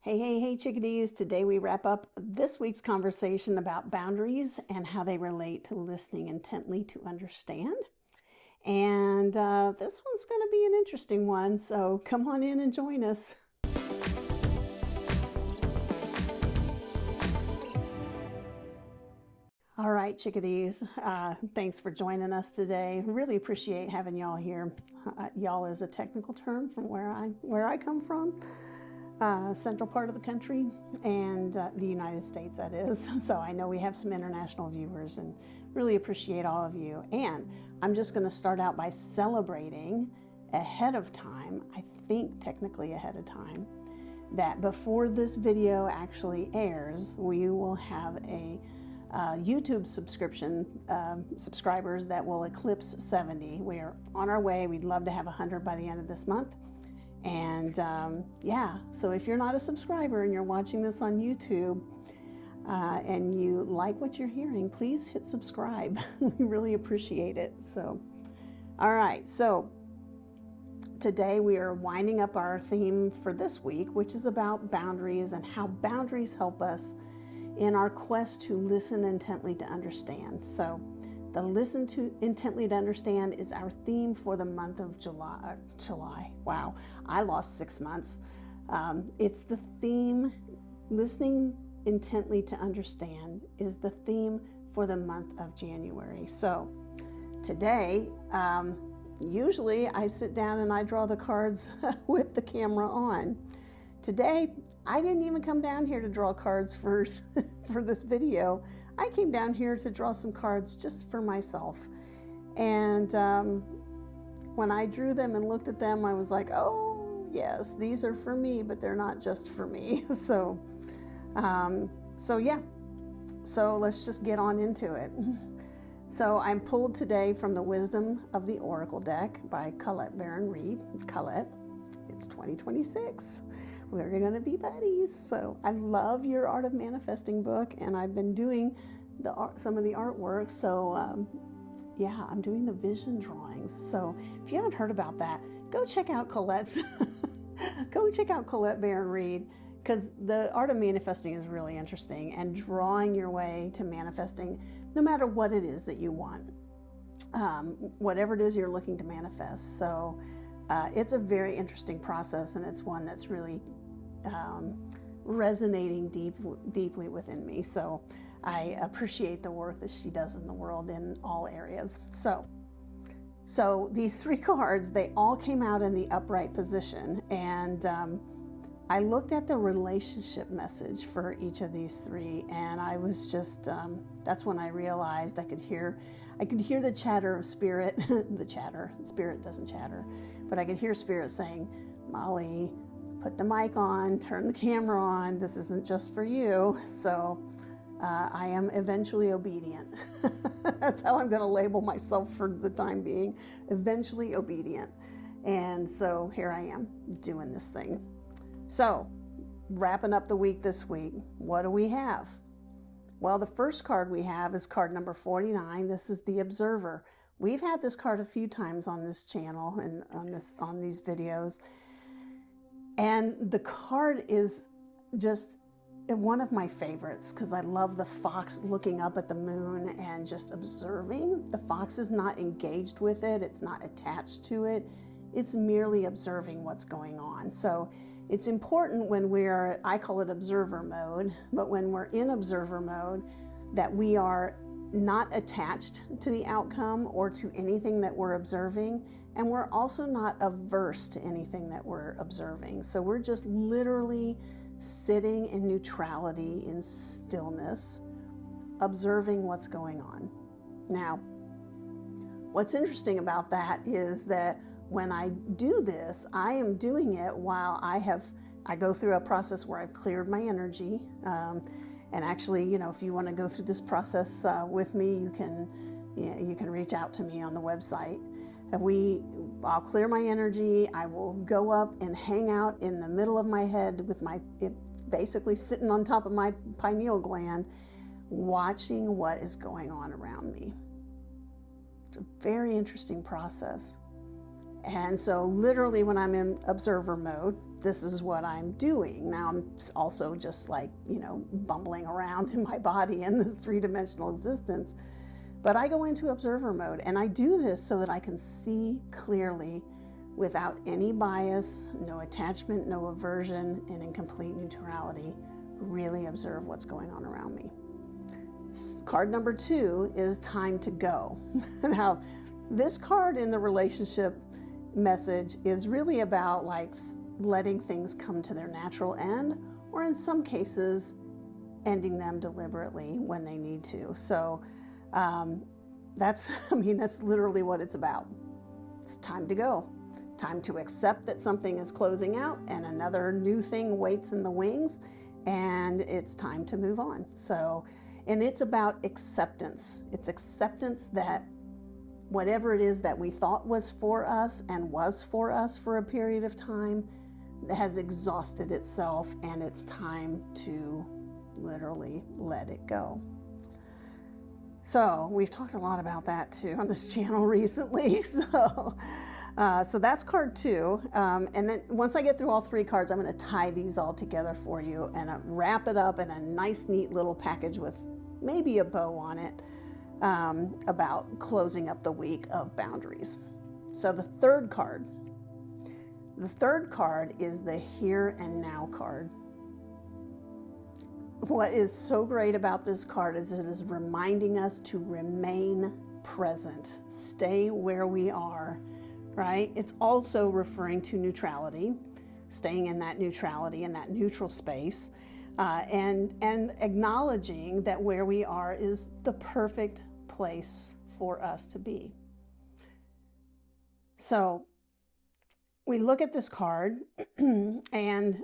Hey, hey, hey, chickadees. Today we wrap up this week's conversation about boundaries and how they relate to listening intently to understand. And this one's going to be an interesting one, so come on in and join us. All right, chickadees, thanks for joining us today. Really appreciate having y'all here. Y'all is a technical term from where I come from. Central part of the country and the United States, that is. So I know we have some international viewers and really appreciate all of you. And I'm just going to start out by celebrating ahead of time, I think technically ahead of time, that before this video actually airs, we will have a YouTube subscribers that will eclipse 70. We're on our way. We'd love to have 100 by the end of this month. And yeah, so if you're not a subscriber and you're watching this on YouTube and you like what you're hearing, please hit subscribe. We really appreciate it. So, all right, so today we are winding up our theme for this week, which is about boundaries and how boundaries help us in our quest to listen intently to understand. So the listen to intently to understand is our theme for the month of July. Wow, I lost 6 months. It's the theme. Listening intently to understand is the theme for the month of January. So today, usually I sit down and I draw the cards with the camera on. Today, I didn't even come down here to draw cards for this video. I came down here to draw some cards just for myself. And when I drew them and looked at them, I was like, oh, yes, these are for me, but they're not just for me. So yeah, so let's just get on into it. So I'm pulled today from the Wisdom of the Oracle deck by Colette Baron-Reid. Colette, it's 2026. We're going to be buddies. So I love your Art of Manifesting book, and I've been doing some of the artwork. So yeah, I'm doing the vision drawings. So if you haven't heard about that, go check out Colette's. Go check out Colette Baron-Reid, because the Art of Manifesting is really interesting, and drawing your way to manifesting, no matter what it is that you want, whatever it is you're looking to manifest. So it's a very interesting process, and it's one that's really resonating deeply within me. So I appreciate the work that she does in the world in all areas. So these 3 cards, they all came out in the upright position, and I looked at the relationship message for each of these 3, and I was just that's when I realized I could hear the chatter of spirit. Spirit doesn't chatter, but I could hear spirit saying, Molly, put the mic on, turn the camera on, this isn't just for you. So I am eventually obedient. That's how I'm going to label myself for the time being, eventually obedient. And so here I am doing this thing. So wrapping up the week this week, what do we have? Well, the first card we have is card number 49. This is the Observer. We've had this card a few times on this channel and on these videos. And the card is just one of my favorites, because I love the fox looking up at the moon and just observing. The fox is not engaged with it. It's not attached to it. It's merely observing what's going on. So it's important when I call it observer mode, but when we're in observer mode, that we are not attached to the outcome or to anything that we're observing, and we're also not averse to anything that we're observing. So we're just literally sitting in neutrality, in stillness, observing what's going on. Now, what's interesting about that is that when I do this, I am doing it while I go through a process where I've cleared my energy. And actually, you know, if you want to go through this process with me, you can reach out to me on the website. I'll clear my energy. I will go up and hang out in the middle of my head with basically sitting on top of my pineal gland, watching what is going on around me. It's a very interesting process. And so literally when I'm in observer mode, this is what I'm doing. Now I'm also just like, bumbling around in my body in this three-dimensional existence. But I go into observer mode, and I do this so that I can see clearly without any bias, no attachment, no aversion, and in complete neutrality, really observe what's going on around me. Card number 2 is time to go. Now, this card in the relationship message is really about like letting things come to their natural end, or in some cases, ending them deliberately when they need to. So that's literally what it's about. It's time to go. Time to accept that something is closing out and another new thing waits in the wings, and it's time to move on. So, and it's about acceptance. It's acceptance that whatever it is that we thought was for us and was for us for a period of time has exhausted itself, and it's time to literally let it go. So we've talked a lot about that too on this channel recently. So that's card 2. And then once I get through all 3 cards, I'm going to tie these all together for you and wrap it up in a nice, neat little package with maybe a bow on it, about closing up the week of boundaries. So the third card is the here and now card. What is so great about this card is it is reminding us to remain present, stay where we are, right? It's also referring to neutrality, staying in that neutrality, in that neutral space, and acknowledging that where we are is the perfect place for us to be. So we look at this card and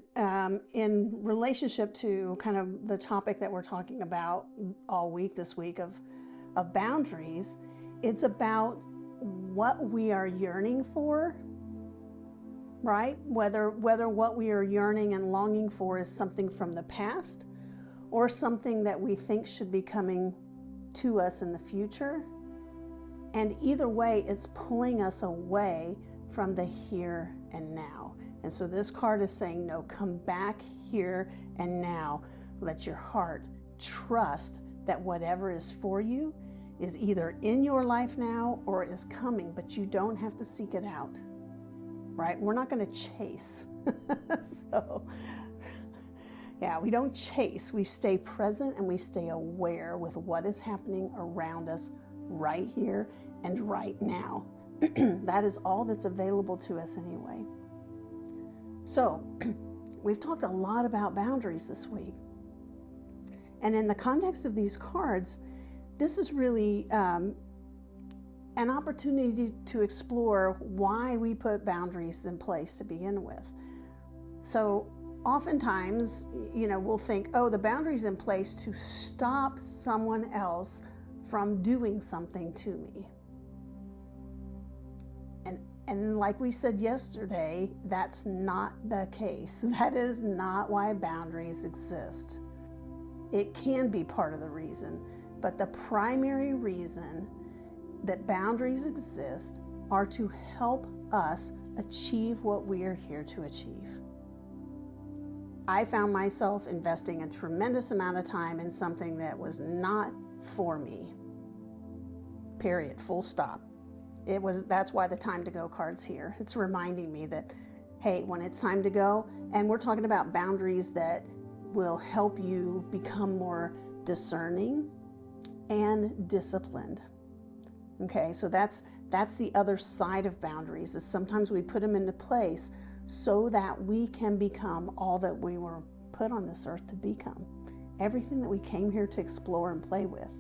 in relationship to kind of the topic that we're talking about all week this week of boundaries, it's about what we are yearning for, right? Whether what we are yearning and longing for is something from the past or something that we think should be coming to us in the future. And either way, it's pulling us away from the here and now. And so this card is saying, no, come back here and now. Let your heart trust that whatever is for you is either in your life now or is coming, but you don't have to seek it out, right? We're not going to chase. So, yeah, we don't chase. We stay present and we stay aware with what is happening around us right here and right now. That is all that's available to us anyway. So we've talked a lot about boundaries this week. And in the context of these cards, this is really an opportunity to explore why we put boundaries in place to begin with. So oftentimes, we'll think, oh, the boundary's in place to stop someone else from doing something to me. And like we said yesterday, that's not the case. That is not why boundaries exist. It can be part of the reason, but the primary reason that boundaries exist are to help us achieve what we are here to achieve. I found myself investing a tremendous amount of time in something that was not for me. Period. Full stop. That's why the time to go card's here. It's reminding me that, hey, when it's time to go, and we're talking about boundaries that will help you become more discerning and disciplined. Okay, so that's the other side of boundaries, is sometimes we put them into place so that we can become all that we were put on this earth to become. Everything that we came here to explore and play with.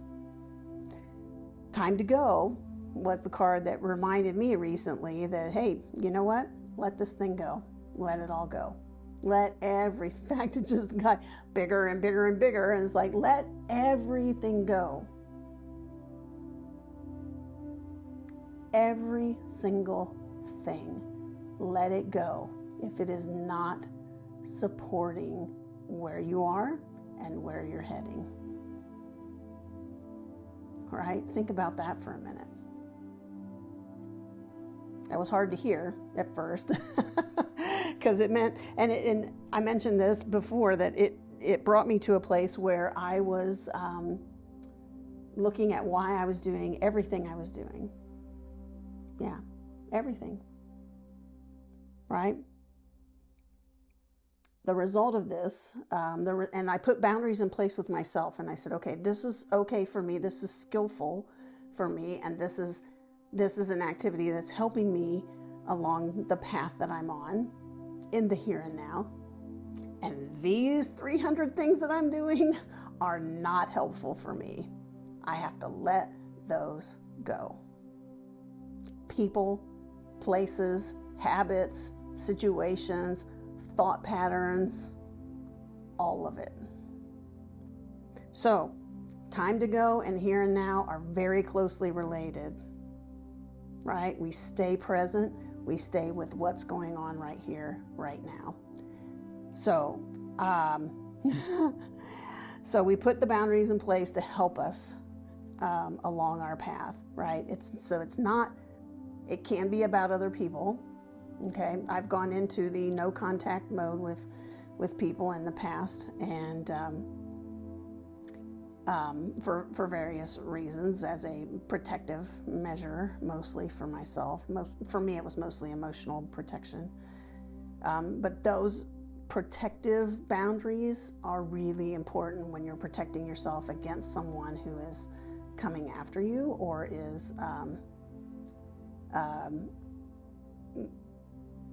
Time to go was the card that reminded me recently that, hey, you know what? Let this thing go. Let it all go. Let everything, in fact, it just got bigger and bigger and bigger, and it's like, let everything go. Every single thing. Let it go if it is not supporting where you are and where you're heading. All right, think about that for a minute. That was hard to hear at first. because it meant, and I mentioned this before, that it brought me to a place where I was looking at why I was doing everything I was doing. Yeah, everything. Right? The result of this, and I put boundaries in place with myself, and I said, okay, this is okay for me, this is skillful for me, and this is an activity that's helping me along the path that I'm on in the here and now. And these 300 things that I'm doing are not helpful for me. I have to let those go. People, places, habits, situations, thought patterns, all of it. So, time to go and here and now are very closely related, right? We stay present, we stay with what's going on right here, right now. So, so we put the boundaries in place to help us along our path, right? It can be about other people. Okay, I've gone into the no contact mode with people in the past, and for various reasons, as a protective measure, mostly for myself. For me, it was mostly emotional protection. But those protective boundaries are really important when you're protecting yourself against someone who is coming after you or is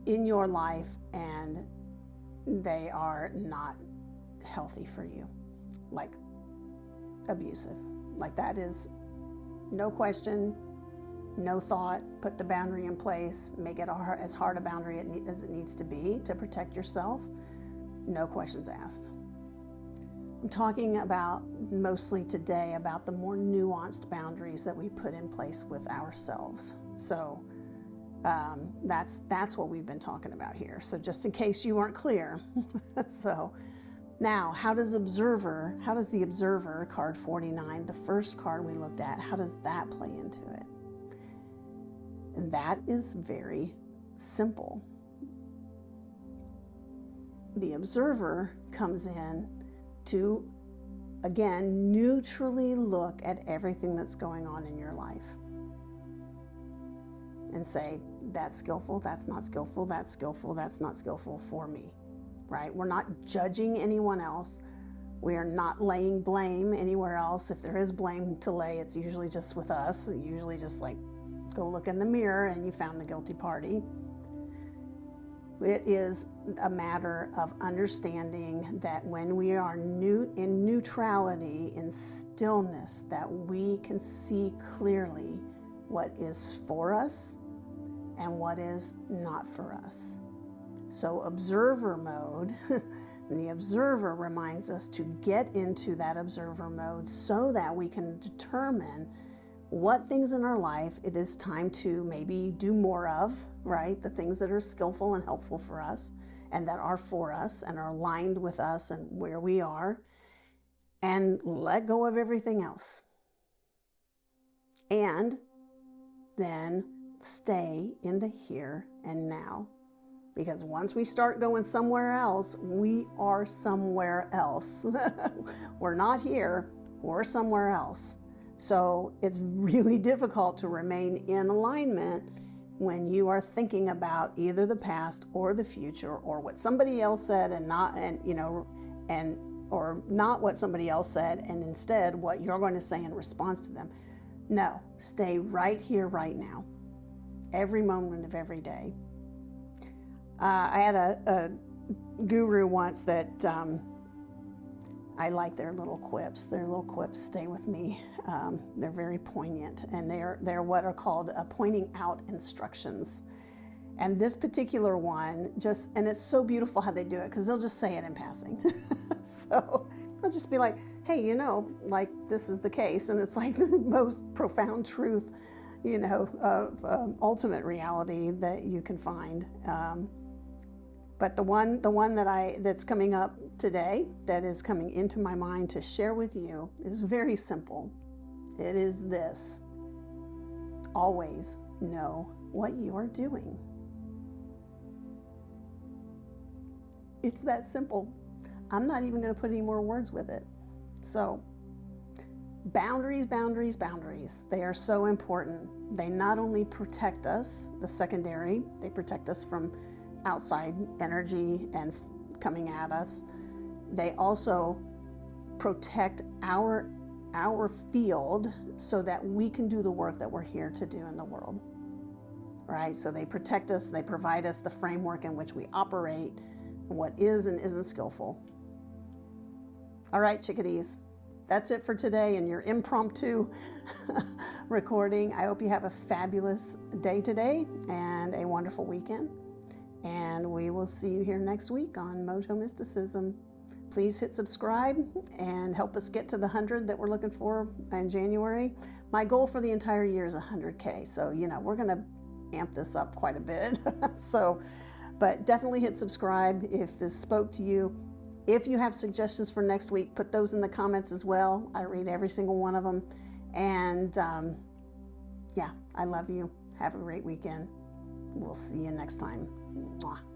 in your life and they are not healthy for you, like abusive. Like that is no question, no thought, put the boundary in place, make it as hard a boundary as it needs to be to protect yourself, no questions asked. I'm talking about mostly today about the more nuanced boundaries that we put in place with ourselves. So that's what we've been talking about here. So just in case you weren't clear. So now, how does the observer, card 49, the first card we looked at, how does that play into it? And that is very simple. The observer comes in to, again, neutrally look at everything that's going on in your life and say, that's skillful, that's not skillful, that's skillful, that's not skillful for me, right? We're not judging anyone else. We are not laying blame anywhere else. If there is blame to lay, it's usually just with us. Usually just like, go look in the mirror and you found the guilty party. It is a matter of understanding that when we are in neutrality, in stillness, that we can see clearly what is for us and what is not for us. So observer mode, the observer reminds us to get into that observer mode so that we can determine what things in our life it is time to maybe do more of, right? The things that are skillful and helpful for us and that are for us and are aligned with us and where we are, and let go of everything else. And then stay in the here and now. Because once we start going somewhere else, we are somewhere else. We're not here, we're somewhere else. So it's really difficult to remain in alignment when you are thinking about either the past or the future or what somebody else said or not what somebody else said, and instead what you're going to say in response to them. No, stay right here, right now, every moment of every day. I had a guru once that I like their little quips. Their little quips stay with me. They're very poignant, and they're what are called pointing out instructions. And this particular one and it's so beautiful how they do it, because they'll just say it in passing. So they'll just be like, hey, like this is the case, and it's like the most profound truth, of ultimate reality that you can find. But the one that's coming up today, that is coming into my mind to share with you, is very simple. It is this: always know what you are doing. It's that simple. I'm not even going to put any more words with it. So, boundaries, boundaries, boundaries. They are so important. They not only protect us, the secondary, they protect us from outside energy and coming at us. They also protect our field so that we can do the work that we're here to do in the world. Right? So they protect us, they provide us the framework in which we operate, what is and isn't skillful. All right, chickadees, that's it for today in your impromptu recording. I hope you have a fabulous day today and a wonderful weekend. And we will see you here next week on Mojo Mysticism. Please hit subscribe and help us get to the 100 that we're looking for in January. My goal for the entire year is 100K. So, we're going to amp this up quite a bit. But definitely hit subscribe if this spoke to you. If you have suggestions for next week, put those in the comments as well. I read every single one of them. And I love you. Have a great weekend. We'll see you next time. Mwah.